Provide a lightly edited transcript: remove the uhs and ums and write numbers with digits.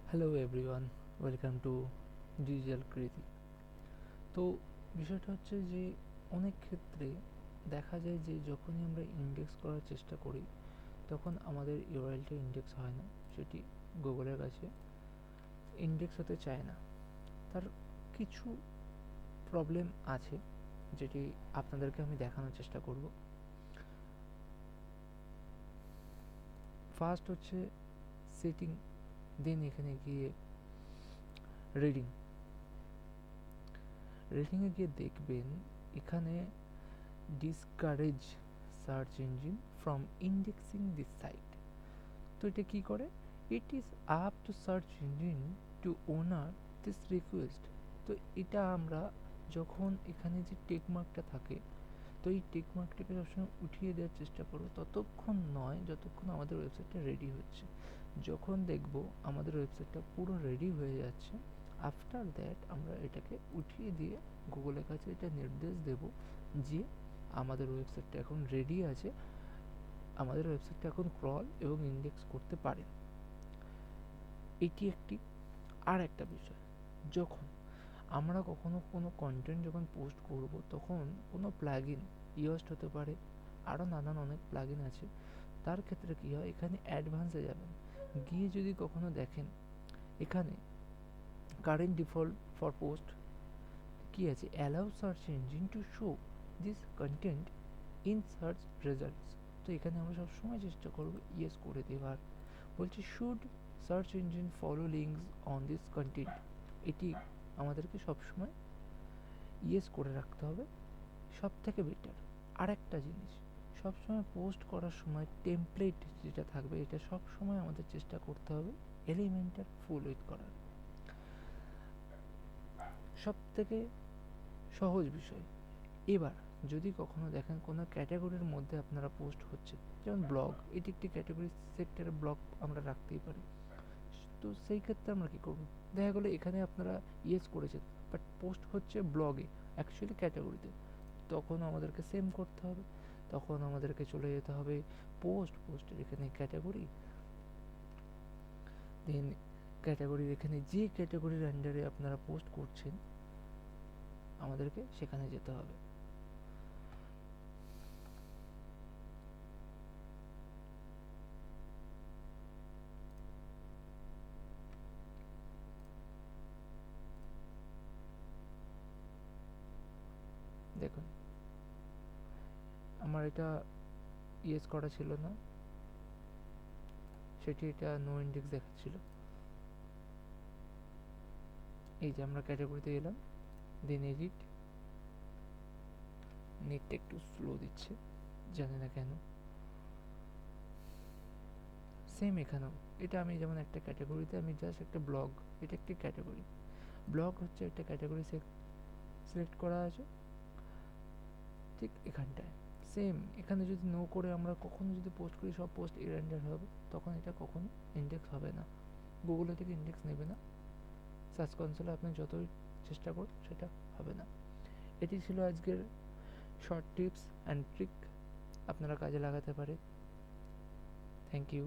Hello everyone, welcome to digital কৃতি। তো বিষয়টা হচ্ছে যে অনেক ক্ষেত্রে দেখা যায় যে যখনই আমরা ইন্ডেক্স করার চেষ্টা করি তখন আমাদের ইউআরএলটা ইন্ডেক্স হয় না, সেটি গুগলের কাছে ইন্ডেক্স হতে চায় না। তার কিছু প্রবলেম আছে যেটি আপনাদেরকে আমি দেখানোর চেষ্টা করব। ফার্স্ট হচ্ছে সেটিং, দেন এখানে গিয়ে রিডিং। রিডিংয়ে গিয়ে দেখবেন এখানে discourage search engine from indexing this site। তো এটা কি করে? It is up to search engine to honor this request। তো এটা আমরা যখন এখানে যে টিক মার্কটা থাকে, তো এই টিক মার্কটাকে সবসময় উঠিয়ে দেওয়ার চেষ্টা করো, ততক্ষণ নয় যতক্ষণ আমাদের ওয়েবসাইটটা রেডি হচ্ছে। যখন দেখব আমাদের ওয়েবসাইটটা পুরো রেডি হয়ে যাচ্ছে, আফটার দ্যাট আমরা এটাকে উঠিয়ে দিয়ে গুগলের কাছে এটা নির্দেশ দেব যে আমাদের ওয়েবসাইটটা এখন রেডি আছে, আমাদের ওয়েবসাইটটা এখন ক্রল এবং ইন্ডেক্স করতে পারে। এটি একটি আর একটা বিষয়, যখন আমরা কখনো কোনো কন্টেন্ট যখন পোস্ট করব তখন কোনো প্লাগইন ইউজড হতে পারে, আরও নানান অনেক প্লাগইন আছে। তার ক্ষেত্রে কী হয়, এখানে অ্যাডভান্সে যাবেন, গিয়ে যদি কখনো দেখেন এখানে কারেন্ট ডিফল্ট ফর পোস্ট কি আছে, allow search engine to show this contained in search results. তো এখানে আমরা সবসময় চেষ্টা করবো ইয়েস করে দেওয়ার। বলছে should search engine follow links on this content, এটি আমাদেরকে সবসময় ইয়েস করে রাখতে হবে, সব থেকে বেটার। আর একটা জিনিস, সবসময় পোস্ট করার সময় টেমপ্লেট যেটা থাকবে এটা সবসময় আমাদের চেষ্টা করতে হবে এলিমেন্টাল ফুল উইথ করার। সব থেকে সহজ বিষয়। এবার যদি কখনো দেখেন কোনো ক্যাটাগরির মধ্যে আপনারা পোস্ট হচ্ছে, যেমন ব্লগ, এটি একটি ক্যাটাগরি সেক্টরে ব্লগ আমরা রাখতেই পারি। তো সেই ক্ষেত্রে আমরা কী করব, দেখা গেলো এখানে আপনারা ইয়েস করেছেন বাট পোস্ট হচ্ছে ব্লগে, অ্যাকচুয়ালি ক্যাটাগরিতে, তখন আমাদেরকে সেম করতে হবে। তখন আমাদেরকে চলে যেতে হবে পোস্টের এখানে ক্যাটাগরি, দেন ক্যাটাগরির এখানে যে ক্যাটাগরির আন্ডারে আপনারা পোস্ট করছেন আমাদেরকে সেখানে যেতে হবে। দেখুন আমার এটা ইয়েস করা ছিল না, সেটি এটা নো ইন্ডেক্স দেখাচ্ছিল। এই যে আমরা ক্যাটাগরিতে এলাম, দেন এডিট, নেটটা একটু স্লো দিচ্ছে, জানি না কেন। সেম এখানেও এটা আমি যেমন একটা ক্যাটাগরিতে আমি জাস্ট একটা ব্লগ, এটা একটি ক্যাটাগরি, ব্লগ হচ্ছে একটা ক্যাটাগরি সিলেক্ট করা আছে। ঠিক এখানটায় সেম, এখানে যদি নো করে আমরা কখনো যদি পোস্ট করি সব পোস্ট এরান্ডার হবে, তখন এটা কখনো ইন্ডেক্স হবে না, গুগলে থেকে ইন্ডেক্স নেবে না। সার্চ কনসোলে আপনি যতই চেষ্টা করুন সেটা হবে না। এটি ছিল আজকের শর্ট টিপস অ্যান্ড ট্রিক, আপনারা কাজে লাগাতে পারে। Thank you.